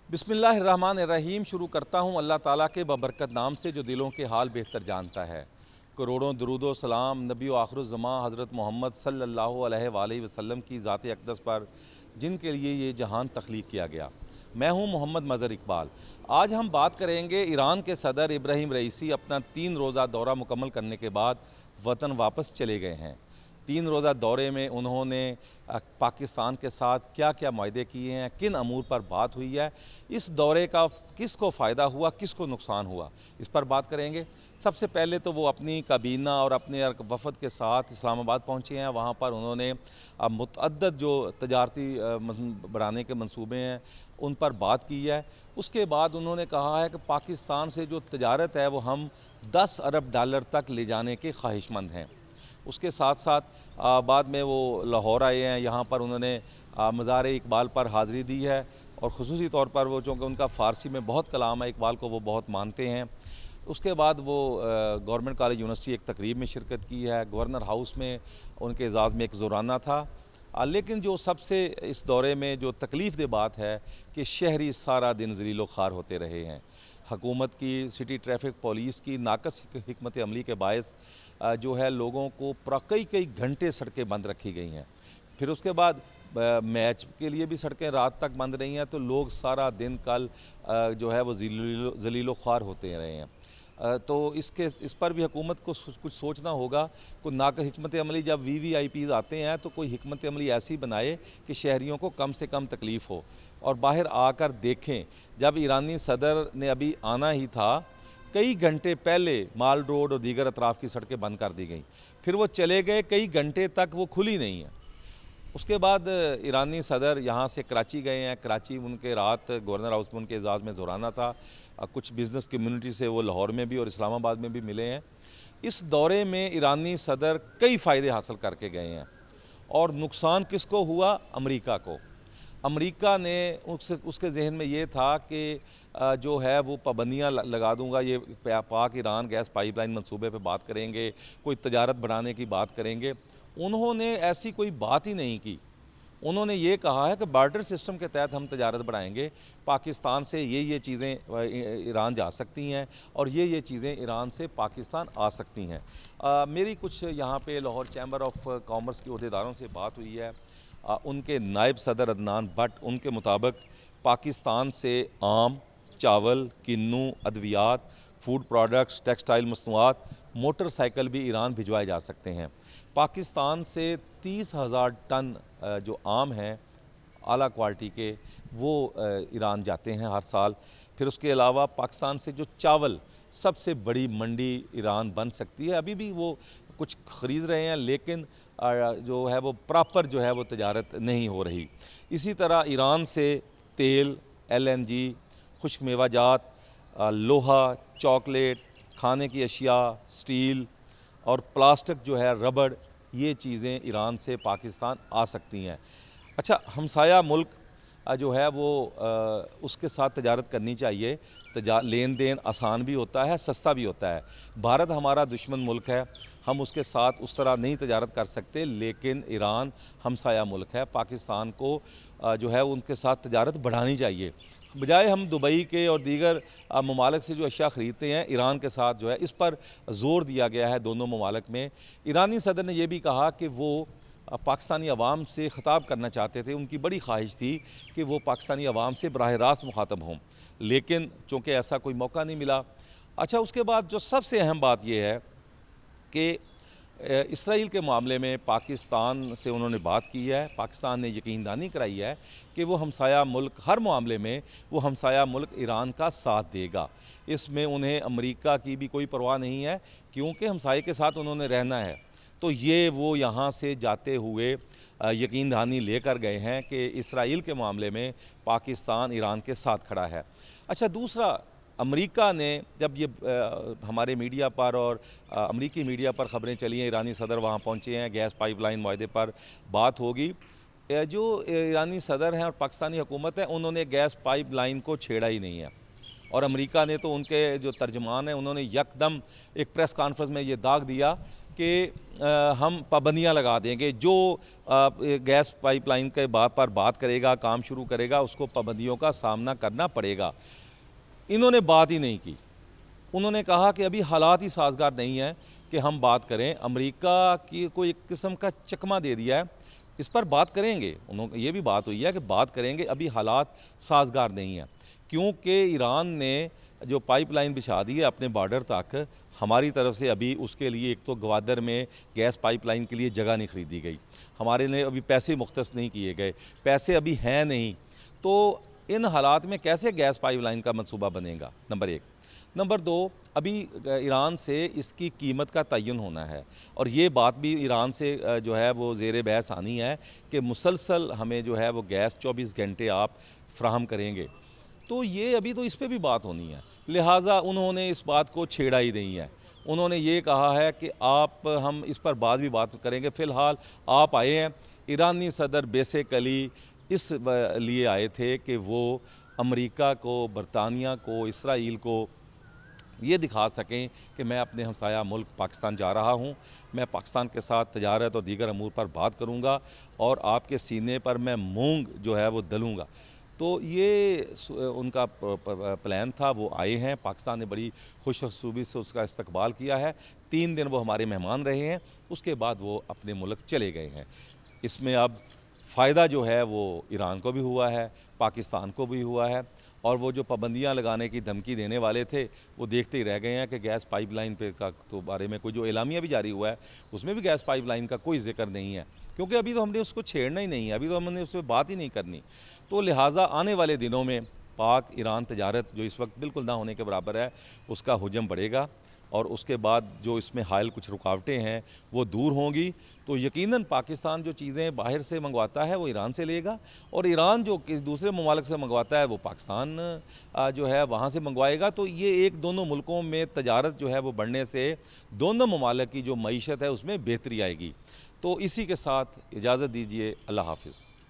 बिस्मिल्लाहिर्रहमानिर्रहीम। शुरू करता हूँ अल्लाह ताला के बबरकत नाम से जो दिलों के हाल बेहतर जानता है। करोड़ों दुरूदो सलाम नबी व आखिरुज़्ज़मा हज़रत मोहम्मद सल्लल्लाहु अलैहि वसल्लम की ज़ात अक़दस पर, जिनके लिए ये जहान तख्लीक़ किया गया। मैं हूँ मोहम्मद मज़हर इकबाल। आज हम बात करेंगे ईरान के सदर इब्राहिम रईसी अपना 3 रोज़ा दौरा मुकम्मल करने के बाद वतन वापस चले गए हैं। 3 रोज़ा दौरे में उन्होंने पाकिस्तान के साथ क्या क्या मुआहदे किए हैं, किन अमूर पर बात हुई है, इस दौरे का किसको फ़ायदा हुआ, किसको नुकसान हुआ, इस पर बात करेंगे। सबसे पहले तो वो अपनी काबीना और अपने वफ़द के साथ इस्लामाबाद पहुँचे हैं। वहाँ पर उन्होंने मुतअद्दद जो तजारती बढ़ाने के मंसूबे हैं उन पर बात की है। उसके बाद उन्होंने कहा है कि पाकिस्तान से जो तजारत है वो हम 10 अरब डॉलर तक ले जाने के ख्वाहिशमंद हैं। उसके साथ साथ बाद में वो लाहौर आए हैं। यहाँ पर उन्होंने मज़ार इकबाल पर हाज़िरी दी है और ख़ुसूसी तौर पर वो, चूँकि उनका फ़ारसी में बहुत कलाम है, इकबाल को वो बहुत मानते हैं। उसके बाद वो गवर्नमेंट कॉलेज यूनिवर्सिटी एक तकरीब में शिरकत की है। गवर्नर हाउस में उनके एजाज़ में एक ज़ोराना था। लेकिन जो सबसे इस दौरे में जो तकलीफ़ दे बात है कि शहरी सारा दिन ज़लील व ख़ार होते रहे हैं। हुकूमत की सिटी ट्रैफिक पुलिस की नाकस हिकमत अमली के बायस जो है लोगों को कई घंटे सड़कें बंद रखी गई हैं। फिर उसके बाद मैच के लिए भी सड़कें रात तक बंद रही हैं, तो लोग सारा दिन कल जो है वो ज़लील व ख़ार होते रहे हैं। तो इस पर भी हुकूमत को कुछ सोचना होगा। कोई नाक हिकमत अमली, जब VVIPs आते हैं तो कोई हिकमत अमली ऐसी बनाए कि शहरियों को कम से कम तकलीफ़ हो और बाहर आकर देखें। जब ईरानी सदर ने अभी आना ही था, कई घंटे पहले माल रोड और दीगर अतराफ़ की सड़कें बंद कर दी गई। फिर वो चले गए, कई घंटे तक वो खुली नहीं है। उसके बाद ईरानी सदर यहाँ से कराची गए हैं। कराची उनके रात गवर्नर हाउस में उनके एजाज़ में ज़ोराना था। कुछ बिज़नेस कम्युनिटी से वो लाहौर में भी और इस्लामाबाद में भी मिले हैं। इस दौरे में ईरानी सदर कई फ़ायदे हासिल करके गए हैं और नुकसान किसको हुआ? अमेरिका को। अमेरिका ने उसके जहन में ये था कि जो है वो पाबंदियाँ लगा दूंगा। ये पाक ईरान गैस पाइपलाइन मंसूबे पे बात करेंगे, कोई तजारत बढ़ाने की बात करेंगे। उन्होंने ऐसी कोई बात ही नहीं की। उन्होंने ये कहा है कि बार्टर सिस्टम के तहत हम तजारत बढ़ाएंगे। पाकिस्तान से ये चीज़ें ईरान जा सकती हैं और ये चीज़ें ईरान से पाकिस्तान आ सकती हैं। मेरी कुछ यहाँ पे लाहौर चैम्बर ऑफ कॉमर्स के अहदेदारों से बात हुई है। उनके नायब सदर अदनान भट्ट, उनके मुताबिक पाकिस्तान से आम, चावल, किन्नू, अद्वियात, फूड प्रोडक्ट्स, टेक्सटाइल मसनूआत, मोटरसाइकिल भी ईरान भिजवाए जा सकते हैं। पाकिस्तान से 30,000 टन जो आम हैं आला क्वालिटी के, वो ईरान जाते हैं हर साल। फिर उसके अलावा पाकिस्तान से जो चावल, सबसे बड़ी मंडी ईरान बन सकती है। अभी भी वो कुछ ख़रीद रहे हैं, लेकिन जो है वो प्रॉपर जो है वो तजारत नहीं हो रही। इसी तरह ईरान से तेल, LNG, खुश्क मेवाजात, लोहा, चॉकलेट, खाने की अशिया, स्टील और प्लास्टिक जो है, रबड़, ये चीज़ें ईरान से पाकिस्तान आ सकती हैं। अच्छा, हमसाया मुल्क जो है वो उसके साथ तजारत करनी चाहिए। लेन देन आसान भी होता है, सस्ता भी होता है। भारत हमारा दुश्मन मुल्क है, हम उसके साथ उस तरह नहीं तजारत कर सकते, लेकिन ईरान हमसाया मुल्क है। पाकिस्तान को जो है उनके साथ तजारत बढ़ानी चाहिए। बजाय हम दुबई के और दीगर ममालिक से जो अशिया ख़रीदते हैं, ईरान के साथ जो है इस पर ज़ोर दिया गया है दोनों ममालिक में। ईरानी सदर ने यह भी कहा कि वो पाकिस्तानी अवाम से ख़िताब करना चाहते थे। उनकी बड़ी ख्वाहिश थी कि वो पाकिस्तानी अवाम से बराह रास्त मुखातब हों, लेकिन चूँकि ऐसा कोई मौका नहीं मिला। अच्छा, उसके बाद जो सबसे अहम बात यह है कि इसराइल के मामले में पाकिस्तान से उन्होंने बात की है। पाकिस्तान ने यकीनदानी कराई है कि वो हमसाया मुल्क, हर मामले में वो हमसाया मुल्क ईरान का साथ देगा। इसमें उन्हें अमेरिका की भी कोई परवाह नहीं है, क्योंकि हमसाये के साथ उन्होंने रहना है। तो ये वो यहाँ से जाते हुए यकीन दहानी लेकर गए हैं कि इसराइल के मामले में पाकिस्तान ईरान के साथ खड़ा है। अच्छा, दूसरा, अमेरिका ने जब ये हमारे मीडिया पर और अमेरिकी मीडिया पर ख़बरें चली हैं, ईरानी सदर वहाँ पहुँचे हैं, गैस पाइपलाइन मुआहदे पर बात होगी। जो ईरानी सदर हैं और पाकिस्तानी हुकूमत है, उन्होंने गैस पाइपलाइन को छेड़ा ही नहीं है। और अमेरिका ने तो उनके जो तर्जमान हैं उन्होंने यकदम एक प्रेस कॉन्फ्रेंस में ये दाग दिया कि हम पाबंदियां लगा देंगे, जो गैस पाइपलाइन के पर बात करेगा, काम शुरू करेगा, उसको पाबंदियों का सामना करना पड़ेगा। इन्होंने बात ही नहीं की। उन्होंने कहा कि अभी हालात ही साजगार नहीं है कि हम बात करें। अमेरिका की को एक किस्म का चकमा दे दिया है, इस पर बात करेंगे। उन्होंने ये भी बात हुई है कि बात करेंगे, अभी हालात साजगार नहीं है, क्योंकि ईरान ने जो पाइपलाइन बिछा दी है अपने बॉर्डर तक, हमारी तरफ से अभी उसके लिए एक तो गवादर में गैस पाइपलाइन के लिए जगह नहीं खरीदी गई, हमारे लिए अभी पैसे मुख्तस नहीं किए गए, पैसे अभी हैं नहीं। तो इन हालात में कैसे गैस पाइपलाइन का मंसूबा बनेगा, नंबर एक। नंबर दो, अभी ईरान से इसकी कीमत का तयन होना है, और ये बात भी ईरान से जो है वो ज़ेर बहस आनी है कि मुसलसल हमें जो है वो गैस 24 घंटे आप फ्राहम करेंगे। तो ये अभी तो इस पे भी बात होनी है, लिहाजा उन्होंने इस बात को छेड़ा ही नहीं है। उन्होंने ये कहा है कि हम इस पर बाद भी बात करेंगे, फ़िलहाल आप आए हैं। ईरानी सदर बेसिकली इस लिए आए थे कि वो अमेरिका को, बरतानिया को, इसराइल को ये दिखा सकें कि मैं अपने हमसाया मुल्क पाकिस्तान जा रहा हूँ, मैं पाकिस्तान के साथ तजारत और दीगर अमूर पर बात करूँगा और आपके सीने पर मैं मूंग जो है वो दलूँगा। तो ये उनका प्लान था। वो आए हैं, पाकिस्तान ने बड़ी खुशखूबी से उसका इस्तकबाल किया है। 3 दिन वो हमारे मेहमान रहे हैं, उसके बाद वो अपने मुल्क चले गए हैं। इसमें अब फ़ायदा जो है वो ईरान को भी हुआ है, पाकिस्तान को भी हुआ है, और वो जो पाबंदियां लगाने की धमकी देने वाले थे वो देखते ही रह गए हैं कि गैस पाइपलाइन पे का तो बारे में कोई जो एलामिया भी जारी हुआ है उसमें भी गैस पाइपलाइन का कोई जिक्र नहीं है, क्योंकि अभी तो हमने उसको छेड़ना ही नहीं है, अभी तो हमने उस पर बात ही नहीं करनी। तो लिहाजा आने वाले दिनों में पाक ईरान तजारत जो इस वक्त बिल्कुल ना होने के बराबर है, उसका हुजम बढ़ेगा, और उसके बाद जो इसमें हायल कुछ रुकावटें हैं वो दूर होंगी। तो यकीनन पाकिस्तान जो चीज़ें बाहर से मंगवाता है वो ईरान से लेगा, और ईरान जो किसी दूसरे ममालिक से मंगवाता है वो पाकिस्तान जो है वहाँ से मंगवाएगा। तो ये एक दोनों मुल्कों में तजारत जो है वो बढ़ने से दोनों ममालिक की जो मईशत है उसमें बेहतरी आएगी। तो इसी के साथ इजाज़त दीजिए, अल्लाह हाफ़िज़।